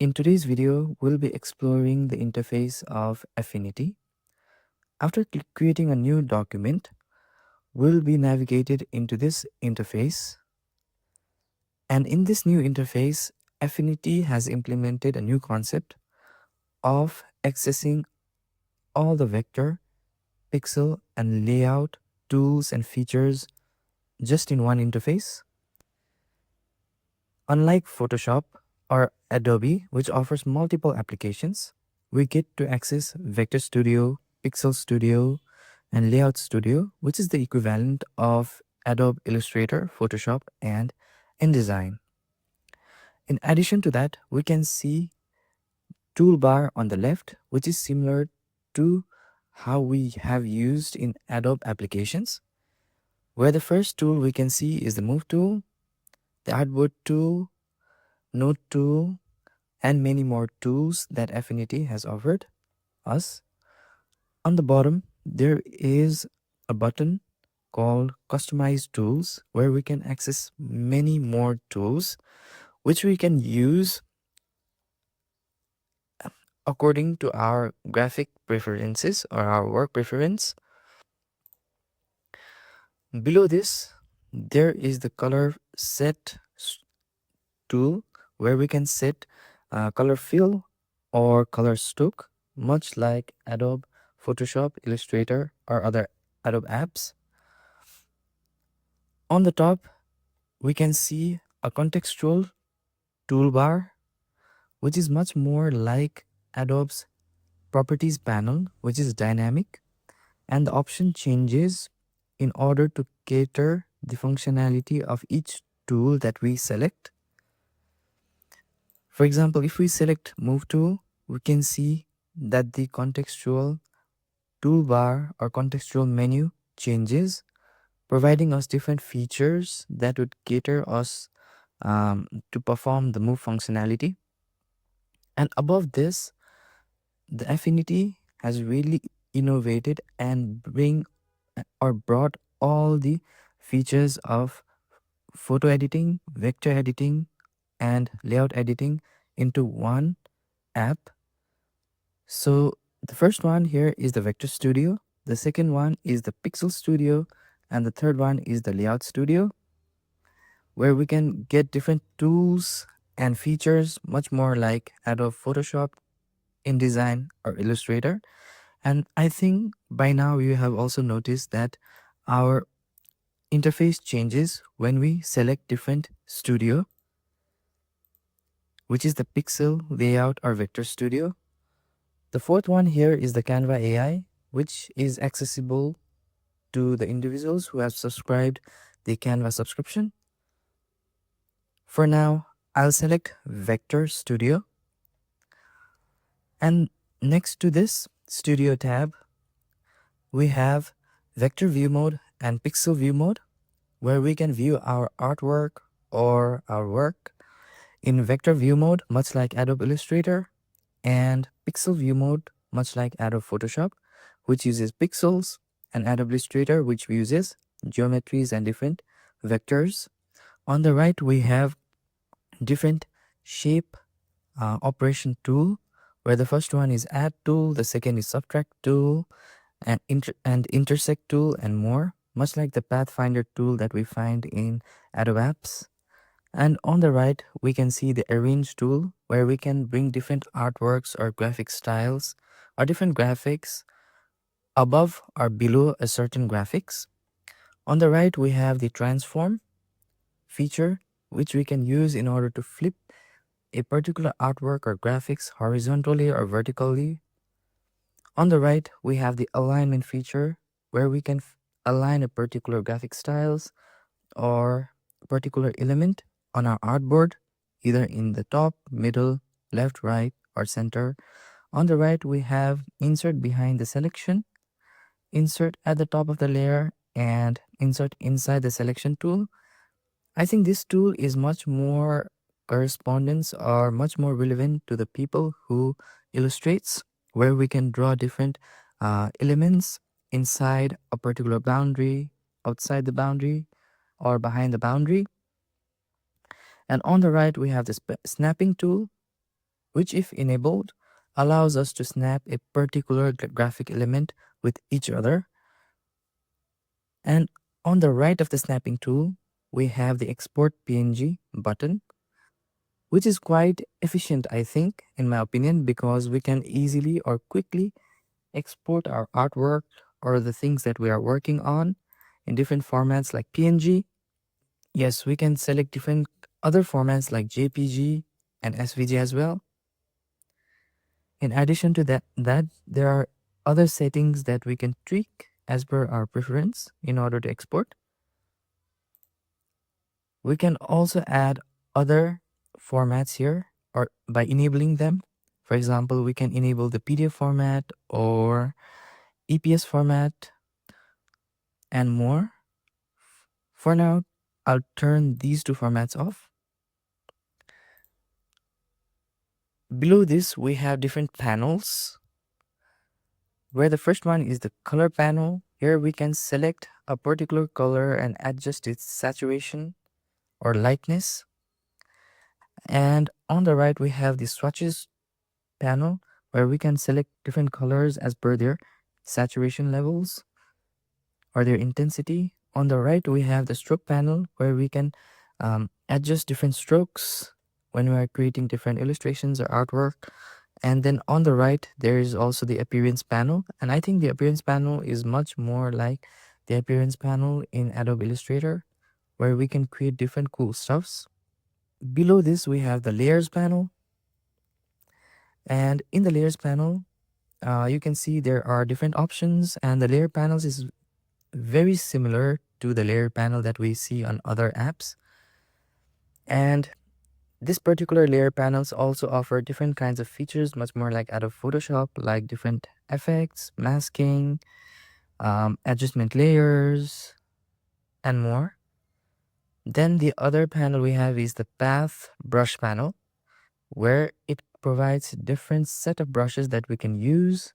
In today's video, we'll be exploring the interface of Affinity. After creating a new document, we'll be navigated into this interface. And in this new interface, Affinity has implemented a new concept of accessing all the vector, pixel, and layout tools and features just in one interface. Unlike Photoshop or Adobe, which offers multiple applications, we get to access Vector Studio, Pixel Studio, and Layout Studio, which is the equivalent of Adobe Illustrator, Photoshop, and InDesign. In addition to that, we can see Toolbar on the left, which is similar to how we have used in Adobe applications, where the first tool we can see is the Move tool, the Artboard tool, Note tool, and many more tools that Affinity has offered us. On the bottom, there is a button called Customize Tools, where we can access many more tools, which we can use according to our graphic preferences or our work preference. Below this, there is the color set tool, where we can set color fill or color stroke, much like Adobe, Photoshop, Illustrator, or other Adobe apps. On the top, we can see a contextual toolbar, which is much more like Adobe's properties panel, which is dynamic, and the option changes in order to cater the functionality of each tool that we select. For example, if we select Move tool, we can see that the contextual toolbar or contextual menu changes, providing us different features that would cater us to perform the move functionality. And above this, the Affinity has really innovated and brought all the features of photo editing, vector editing, and layout editing into one app. So the first one here is the Vector Studio, the second one is the Pixel Studio, and the third one is the Layout Studio, where we can get different tools and features much more like Adobe Photoshop, InDesign, or Illustrator. And I think by now you have also noticed that our interface changes when we select different studio, which is the Pixel, Layout, or Vector Studio. The fourth one here is the Canva AI, which is accessible to the individuals who have subscribed the Canva subscription. For now, I'll select Vector Studio. And next to this Studio tab, we have Vector View Mode and Pixel View Mode, where we can view our artwork or our work in Vector View Mode, much like Adobe Illustrator, and Pixel View Mode, much like Adobe Photoshop, which uses pixels, and Adobe Illustrator, which uses geometries and different vectors. On the right, we have different shape operation tool, where the first one is Add tool, the second is Subtract tool, and Intersect tool, and more, much like the Pathfinder tool that we find in Adobe Apps. And on the right, we can see the Arrange tool, where we can bring different artworks or graphic styles or different graphics above or below a certain graphics. On the right, we have the Transform feature, which we can use in order to flip a particular artwork or graphics horizontally or vertically. On the right, we have the Alignment feature, where we can align a particular graphic styles or particular element on our artboard, either in the top, middle, left, right, or center. On the right, we have Insert behind the selection, Insert at the top of the layer, and Insert inside the selection tool. I think this tool is much more correspondence or much more relevant to the people who illustrates, where we can draw different elements inside a particular boundary, outside the boundary, or behind the boundary. And on the right, we have the snapping tool, which if enabled allows us to snap a particular graphic element with each other. And on the right of the snapping tool, we have the export PNG button, which is quite efficient, I think, in my opinion, because we can easily or quickly export our artwork or the things that we are working on in different formats like PNG. Yes, we can select different other formats like JPG and SVG as well. In addition to that, there are other settings that we can tweak as per our preference in order to export. We can also add other formats here or by enabling them. For example, we can enable the PDF format or EPS format and more. For now, I'll turn these two formats off. Below this, we have different panels, where the first one is the color panel. Here we can select a particular color and adjust its saturation or lightness. And on the right, we have the swatches panel, where we can select different colors as per their saturation levels or their intensity. On the right, we have the stroke panel, where we can adjust different strokes when we are creating different illustrations or artwork. And then on the right, there is also the appearance panel. And I think the appearance panel is much more like the appearance panel in Adobe Illustrator, where we can create different cool stuffs. Below this, we have the layers panel. And in the layers panel, you can see there are different options, and the layer panels is very similar to the layer panel that we see on other apps. And this particular layer panels also offer different kinds of features, much more like out of Photoshop, like different effects, masking, adjustment layers, and more. Then the other panel we have is the path brush panel, where it provides different set of brushes that we can use.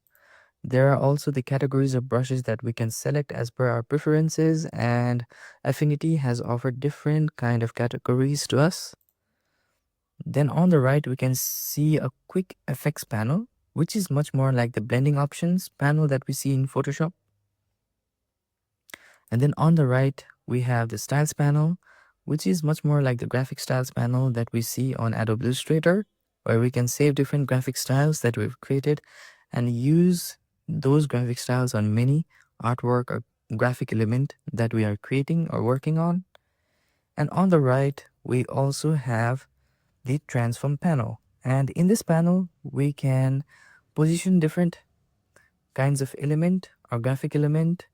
There are also the categories of brushes that we can select as per our preferences, and Affinity has offered different kind of categories to us. Then on the right, we can see a quick effects panel, which is much more like the blending options panel that we see in Photoshop. And then on the right, we have the styles panel, which is much more like the graphic styles panel that we see on Adobe Illustrator, where we can save different graphic styles that we've created and use those graphic styles on many artwork or graphic element that we are creating or working on. And on the right, we also have the transform panel. And in this panel, we can position different kinds of element or graphic element,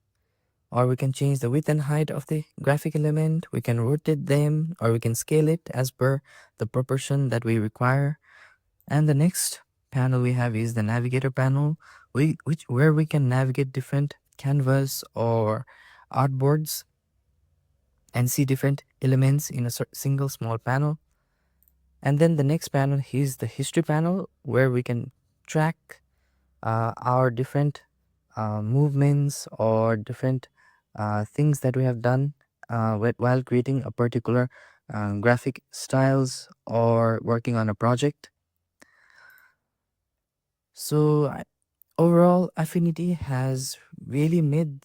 or we can change the width and height of the graphic element. We can rotate them, or we can scale it as per the proportion that we require. And the next panel we have is the navigator panel, where we can navigate different canvas or artboards and see different elements in a single small panel. And then the next panel is the history panel, where we can track our different movements or different things that we have done while creating a particular graphic styles or working on a project. So overall, Affinity has really made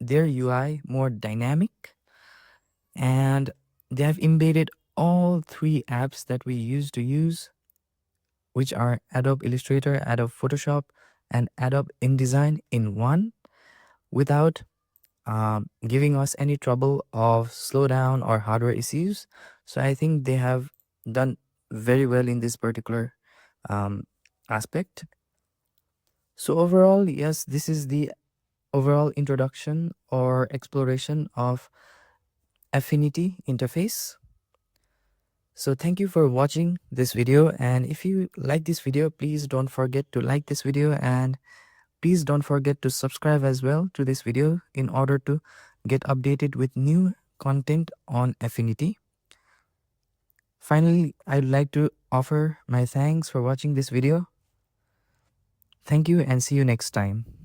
their UI more dynamic, and they have embedded all three apps that we used to use, which are Adobe Illustrator, Adobe Photoshop, and Adobe InDesign in one, without giving us any trouble of slowdown or hardware issues. So I think they have done very well in this particular aspect. So overall, yes, this is the overall introduction or exploration of Affinity interface. So thank you for watching this video, and if you like this video, please don't forget to like this video, and please don't forget to subscribe as well to this video in order to get updated with new content on Affinity. Finally, I'd like to offer my thanks for watching this video. Thank you and see you next time.